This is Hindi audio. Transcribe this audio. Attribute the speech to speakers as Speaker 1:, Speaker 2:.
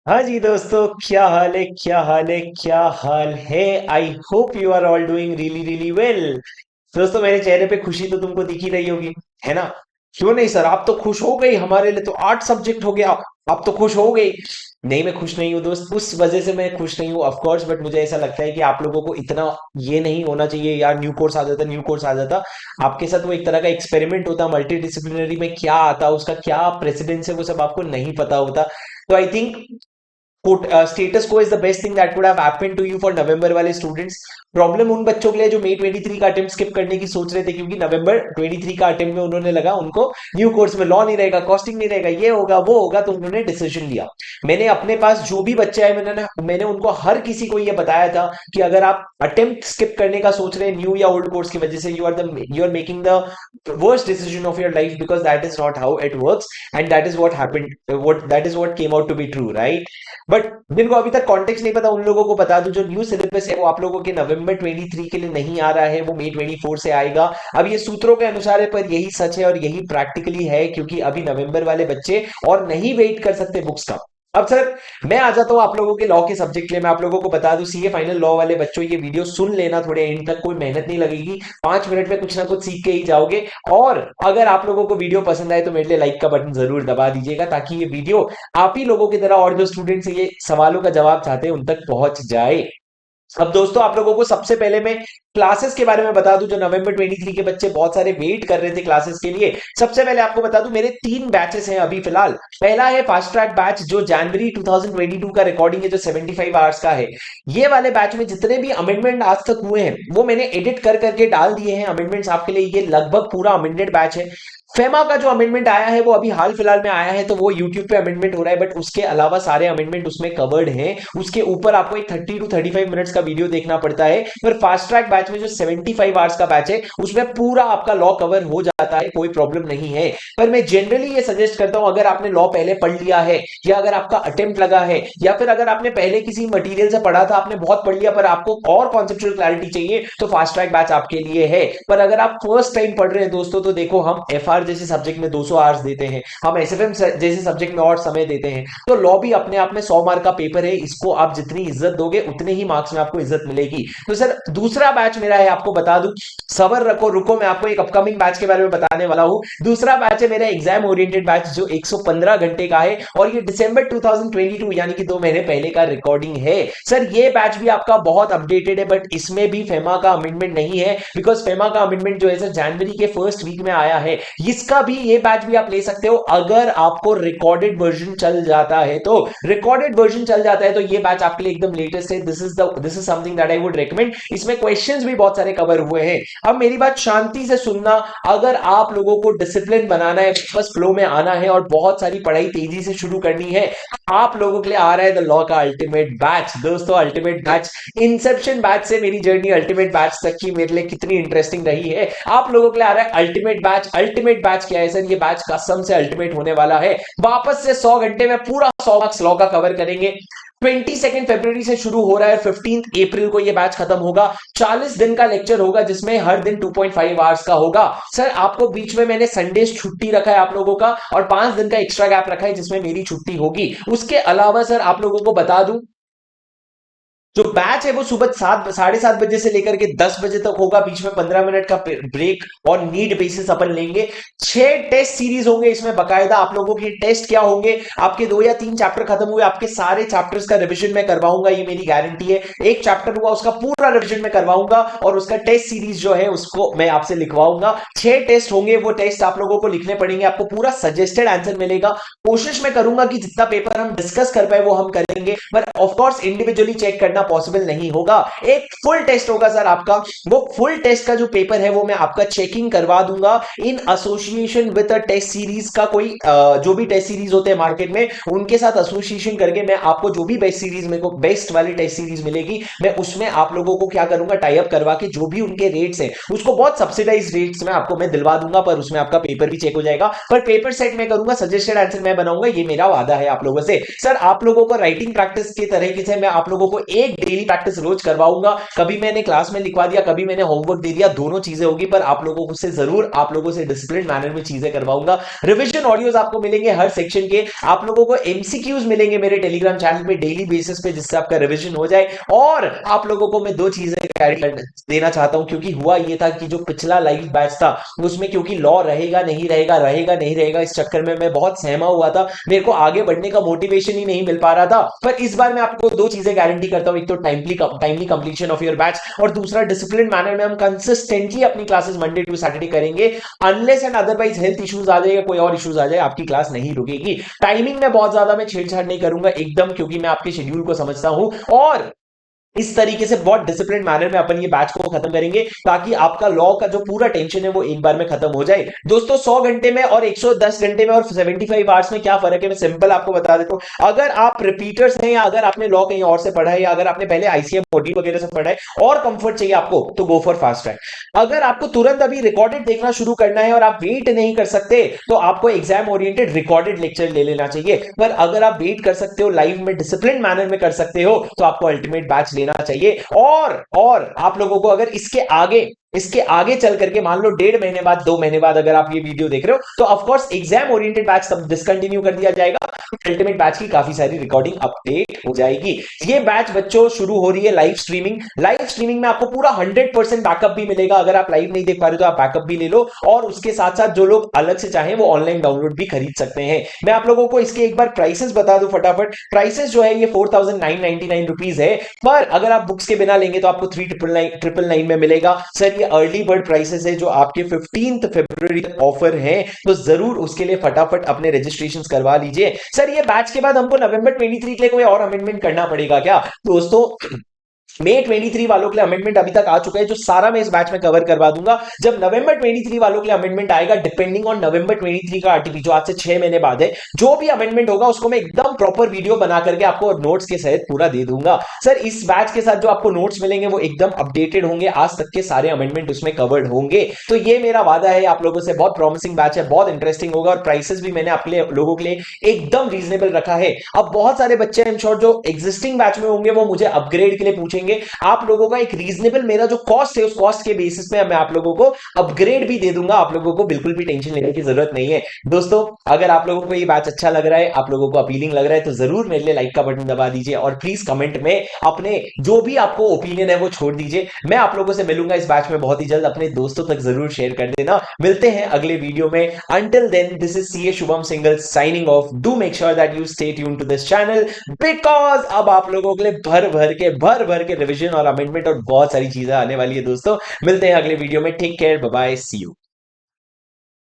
Speaker 1: हाँ जी दोस्तों, क्या हाल है, क्या हाल है, क्या हाल है। I hope you are all doing really really well. दोस्तों, मेरे चेहरे पे खुशी तो तुमको दिख ही रही होगी, है ना। क्यों नहीं सर, आप तो खुश हो गई, हमारे लिए तो 8 सब्जेक्ट हो गया। आप तो खुश हो गई। नहीं, मैं खुश नहीं हूँ दोस्त, उस वजह से मैं खुश नहीं हूँ ऑफ कोर्स, बट मुझे ऐसा लगता है कि आप लोगों को इतना ये नहीं होना चाहिए यार। न्यू कोर्स आ जाता, न्यू कोर्स आ जाता आपके साथ, वो एक तरह का एक्सपेरिमेंट होता, मल्टी डिसिप्लिनरी में क्या आता, उसका क्या प्रेसिडेंस है, वो सब आपको नहीं पता होता। तो I think status quo is the best thing that could have happened to you for November वाले स्टूडेंट्स। प्रॉब्लम उन बच्चों के लिए जो मई 23 का अटेम्प्ट स्किप करने की सोच रहे थे, क्योंकि नवंबर 23 का अटेम्प्ट में उन्होंने लगा उनको न्यू कोर्स में लॉ नहीं रहेगा, कॉस्टिंग नहीं रहेगा, ये होगा वो होगा, तो उन्होंने डिसीजन लिया। मैंने अपने पास जो भी बच्चे आए, मैंने उनको हर किसी को ये बताया था कि अगर आप अटेम्प्ट स्किप करने का सोच रहे हैं न्यू या ओल्ड कोर्स की वजह से, you are making the worst decision of your life, because that is not how it works and that is what happened, what that is what came out to be true, right. But जिनको अभी तक कॉन्टेक्स्ट नहीं पता, उन लोगों को बता दूं, जो न्यू सिलेबस है वो आप लोगों के नवंबर 23 के लिए नहीं आ रहा है, वो मई 24 से आएगा। अब ये सूत्रों के अनुसार है, पर यही सच है और यही प्रैक्टिकली है, क्योंकि अभी नवंबर वाले बच्चे और नहीं वेट कर सकते बुक्स का। अब सर, मैं आ जाता हूँ आप लोगों के लॉ के सब्जेक्ट के लिए। मैं आप लोगों को बता दूं, सीए फाइनल लॉ वाले बच्चों, ये वीडियो सुन लेना थोड़े एंड तक, कोई मेहनत नहीं लगेगी, 5 मिनट में कुछ ना कुछ सीख के ही जाओगे। और अगर आप लोगों को वीडियो पसंद आए तो मेरे लिए लाइक का बटन जरूर दबा दीजिएगा, ताकि ये वीडियो आप ही लोगों की तरह और जो स्टूडेंट्स ये सवालों का जवाब चाहते हैं उन तक पहुंच जाए। अब दोस्तों, आप लोगों को सबसे पहले मैं क्लासेस के बारे में बता दूं, जो नवंबर 23 के बच्चे बहुत सारे वेट कर रहे थे क्लासेस के लिए। सबसे पहले आपको बता दूं, मेरे 3 बैचेस हैं अभी फिलहाल। पहला है फास्ट ट्रैक बैच, जो जनवरी 2022 का रिकॉर्डिंग है, जो 75 आवर्स का है। ये वाले बैच में जितने भी अमेंडमेंट आज तक हुए हैं वो मैंने एडिट कर करके डाल दिए हैं अमेंडमेंट्स आपके लिए। ये लगभग पूरा अमेंडेड बैच है। फेमा का जो अमेंडमेंट आया है वो अभी हाल फिलहाल में आया है, तो वो यूट्यूब पे अमेंडमेंट हो रहा है, बट उसके अलावा सारे अमेंडमेंट उसमें कवर्ड हैं। उसके ऊपर आपको एक 30 to 35 मिनट्स का वीडियो देखना पड़ता है। पर फास्ट ट्रैक बैच में जो 75 आवर्स का बैच है, उसमें पूरा आपका लॉ कवर हो जाता है, कोई प्रॉब्लम नहीं है। पर मैं जनरली ये सजेस्ट करता हूं, अगर आपने लॉ पहले पढ़ लिया है, या अगर आपका अटेम्प्ट लगा है, या फिर अगर आपने पहले किसी मटेरियल से पढ़ा था, आपने बहुत पढ़ लिया पर आपको और कॉन्सेप्चुअल क्लैरिटी चाहिए, तो फास्ट ट्रैक बैच आपके लिए है। पर अगर आप फर्स्ट टाइम पढ़ रहे हैं दोस्तों, तो देखो, हम एफआर जैसे सब्जेक्ट में 200 आवर्स देते हैं, हम एसएफएम जैसे सब्जेक्ट में और समय देते हैं, तो लॉ भी अपने आप में 100 मार्क का पेपर है। इसको आप जितनी इज्जत दोगे उतने ही मार्क्स में आपको इज्जत मिलेगी। तो सर, दूसरा बैच मेरा है, आपको बता दूं, सबर रखो, रुको, मैं आपको एक अपकमिंग बैच के बारे में बताने वाला हूं। दूसरा बैच है मेरा एग्जाम ओरिएंटेड बैच, जो 115 घंटे का है, और ये दिसंबर 2022 यानी कि 2 महीने पहले का रिकॉर्डिंग है। सर, ये बैच भी आपका बहुत अपडेटेड है, बट इसमें भी फेमा का अमेंडमेंट नहीं है, बिकॉज फेमा का अमेंडमेंट जो है सर जनवरी के फर्स्ट वीक में आया है। इसका भी ये बैच भी आप ले सकते हो, अगर आपको रिकॉर्डेड वर्जन चल जाता है तो। रिकॉर्डेड वर्जन चल जाता है तो ये बैच आपके लिए एकदम लेटेस्ट है। This is something that I would recommend. इसमें क्वेश्चंस भी बहुत सारे कवर हुए हैं। अब मेरी बात शांति से सुनना। अगर आप लोगों को डिसिप्लिन बनाना है, बस फ्लो में आना है और बहुत सारी पढ़ाई तेजी से शुरू करनी है, आप लोगों के लिए आ रहा है द लॉ का अल्टीमेट बैच। दोस्तों, अल्टीमेट बैच, इंसेप्शन बैच से मेरी जर्नी अल्टीमेट बैच तक की मेरे लिए कितनी इंटरेस्टिंग रही है, आप लोगों के लिए आ रहा है अल्टीमेट बैच। अल्टीमेट बैच क्या है सर? ये बैच कसम से अल्टीमेट होने वाला है। वापस से 100 घंटे में पूरा 100 मार्क्स लॉ का कवर करेंगे। 22 फरवरी से शुरू हो रहा है, 15 अप्रैल को ये बैच खत्म होगा। 40 दिन का लेक्चर होगा, जिसमें हर दिन 2.5 आवर्स का होगा। सर, आपको बीच में मैंने संडे छुट्टी रखा है आप लोगों का, और 5 दिन का एक्स्ट्रा गैप रखा है जिसमें मेरी छुट्टी होगी। उसके अलावा सर, आप लोगों को बता दूं, जो बैच है वो सुबह 7, 7:30 बजे से लेकर के 10 बजे तक होगा। बीच में 15 मिनट का ब्रेक और नीड बेसिस अपन लेंगे। 6 टेस्ट सीरीज होंगे इसमें बकायदा। आप लोगों के टेस्ट क्या होंगे? आपके 2 या 3 चैप्टर खत्म हुए, आपके सारे चैप्टर्स का रिवीजन मैं करवाऊंगा, ये मेरी गारंटी है। एक चैप्टर हुआ, उसका पूरा रिवीजन मैं करवाऊंगा, और उसका टेस्ट सीरीज जो है उसको मैं आपसे लिखवाऊंगा। 6 टेस्ट होंगे, वो टेस्ट आप लोगों को लिखने पड़ेंगे, आपको पूरा सजेस्टेड आंसर मिलेगा। कोशिश मैं करूंगा कि जितना पेपर हम डिस्कस कर पाए वो हम करेंगे, पर ऑफकोर्स इंडिविजुअली चेक करना पॉसिबल नहीं होगा। एक फुल टेस्ट होगा सर आपका। वो फुल टेस्ट का जो पेपर है वो मैं आपका चेकिंग करवा दूंगा in association with a test series का। कोई जो भी टेस्ट सीरीज होते हैं मार्केट में, उनके साथ एसोसिएशन करके मैं आपको जो भी बेस्ट सीरीज, मेरे को बेस्ट वाली टेस्ट सीरीज मिलेगी, मैं उसमें आप लोगों को क्या करूंगा, टाई अप करवा के जो भी उनके रेट्स हैं उसको बहुत सब्सिडाइज रेट्स में आपको मैं दिलवा दूंगा। पर उसमें आपका पेपर भी चेक हो जाएगा, पर पेपर सेट मैं करूंगा, सजेस्टेड आंसर मैं बनाऊंगा, ये मेरा वादा है आप लोगों से। सर, आप लोगों को राइटिंग प्रैक्टिस के तरीके से मैं आप लोगों को एक डेली प्रैक्टिस रोज करवाऊंगा। कभी मैंने क्लास में लिखवा दिया, कभी मैंने होमवर्क दे दिया, दोनों चीजें होगी, पर आप लोगों से जरूर आप लोगों से डिसिप्लिन मैनर में चीजें करवाऊंगा। रिविजन ऑडियोज आपको मिलेंगे हर सेक्शन के, आप लोगों को एमसीक्यूज मिलेंगे मेरे टेलीग्राम चैनल पे डेली बेसिस पे, जिससे आपका रिविजन हो जाए। और आप लोगों को मैं दो चीजें देना चाहता हूं, क्योंकि हुआ ये था कि जो पिछला लाइव बैच था उसमें क्योंकि लॉ रहेगा नहीं रहेगा, रहेगा नहीं रहेगा, इस चक्कर में मैं बहुत सहमा हुआ था, मेरे को आगे बढ़ने का मोटिवेशन ही नहीं मिल पा रहा था। पर इस बार मैं आपको दो चीजें गारंटी करता हूं, एक तो timely completion of your batch, और दूसरा डिसिप्लिन मैनर में हम कंसिस्टेंटली अपनी क्लासेस मंडे टू सैटरडे करेंगे। Unless and otherwise health issues आ जाएगा, कोई और इश्यूज आ जाए, आपकी क्लास नहीं रुकेगी। टाइमिंग में बहुत ज्यादा मैं छेड़छाड़ नहीं करूंगा एकदम, क्योंकि मैं आपके शेड्यूल को समझता हूं, और इस तरीके से बहुत डिसिप्लिन मैनर में अपन ये बैच को खत्म करेंगे, ताकि आपका लॉ का जो पूरा टेंशन है वो एक बार में खत्म हो जाए। दोस्तों 100 घंटे में और 110 घंटे में और 75 आवर्स में क्या फर्क है, मैं सिंपल आपको बता देता हूं। अगर आप रिपीटर्स हैं, या अगर आपने लॉ कहीं और से पढ़ा है, या अगर आपने पहले आईसीएम मॉड्यूल वगैरह से पढ़ा है और कंफर्ट चाहिए आपको, तो गो फॉर फास्ट ट्रैक। अगर आपको तुरंत अभी रिकॉर्डेड देखना शुरू करना है और आप वेट नहीं कर सकते, तो आपको एग्जाम ओरिएंटेड रिकॉर्डेड लेक्चर ले लेना चाहिए। पर अगर आप वेट कर सकते हो, लाइव में डिसिप्लिन मैनर में कर सकते हो, तो आपको अल्टीमेट बैच लेना चाहिए। और आप लोगों को अगर इसके आगे चल करके मान लो 1.5 महीने बाद, 2 महीने बाद अगर आप ये वीडियो देख रहे हो, तो of course exam oriented batch सब डिसकंटिन्यू कर दिया जाएगा। अल्टीमेट बैच की काफी सारी रिकॉर्डिंग अपडेट हो जाएगी। ये बैच बच्चों शुरू हो रही है लाइव स्ट्रीमिंग में आपको पूरा 100% बैकअप भी मिलेगा। अगर आप लाइव नहीं देख पा रहे तो आप बैकअप भी ले लो, और उसके साथ साथ जो लोग अलग से चाहें वो ऑनलाइन डाउनलोड भी खरीद सकते हैं। मैं आप लोगों को इसके एक बार प्राइसेस बता दूं फटाफट। प्राइसेस जो है ये 4999 रुपीज है, पर अगर आप बुक्स के बिना लेंगे तो आपको 3999 में मिलेगा। सर ये अर्ली बर्ड प्राइसेस है जो आपके 15 फरवरी तक ऑफर है, तो जरूर उसके लिए फटाफट अपने रजिस्ट्रेशन करवा लीजिए। सर ये बैच के बाद हमको नवंबर 23 के लिए कोई और अमेंडमेंट करना पड़ेगा क्या? दोस्तों मई 23 वालों के लिए अमेंडमेंट अभी तक आ चुका है, जो सारा मैं इस बैच में कवर करवा दूंगा। जब नवंबर 23 वालों के लिए अमेंडमेंट आएगा, डिपेंडिंग ऑन नवंबर 23 का आरटीपी, जो आज से 6 महीने बाद है, जो भी अमेंडमेंट होगा उसको मैं एकदम प्रॉपर वीडियो बना करके आपको नोट्स के सहित पूरा दे दूंगा। सर इस बैच के साथ जो आपको नोट्स मिलेंगे वो एकदम अपडेटेड होंगे, आज तक के सारे अमेंडमेंट उसमें कवर्ड होंगे। तो ये मेरा वादा है आप लोगों से, बहुत प्रॉमिसिंग बैच है, बहुत इंटरेस्टिंग होगा, और प्राइसेस भी मैंने आपके लिए लोगों के लिए एकदम रीजनेबल रखा है। अब बहुत सारे बच्चे आई एम श्योर जो एग्जिस्टिंग बैच में होंगे वो मुझे अपग्रेड के लिए पूछेंगे। आप लोगों का एक रीजनेबल मेरा जो कॉस्ट है, उस कॉस्ट के बेसिस पे मैं आप लोगों को अपग्रेड भी दे दूंगा। आप लोगों को बिल्कुल भी टेंशन लेने की जरूरत नहीं है। दोस्तों अगर आप लोगों को ये बैच अच्छा लग रहा है, आप लोगों को अपीलिंग लग रहा है, तो जरूर मेरे लिए लाइक का बटन दबा दीजिए, और प्लीज कमेंट में अपने जो भी आपको ओपिनियन है वो छोड़ दीजिए। मैं आप लोगों से मिलूंगा इस बैच में बहुत ही जल्द, अपने दोस्तों तक जरूर शेयर कर देना। मिलते हैं अगले वीडियो में। Until then this is CA Shubham Singhal signing off. Do make sure that you stay tuned to this channel, because अब आप लोगों के लिए भर भर के रिविजन और अमेंडमेंट और बहुत सारी चीजें आने वाली है। दोस्तों मिलते हैं अगले वीडियो में। Take care, bye bye, see you.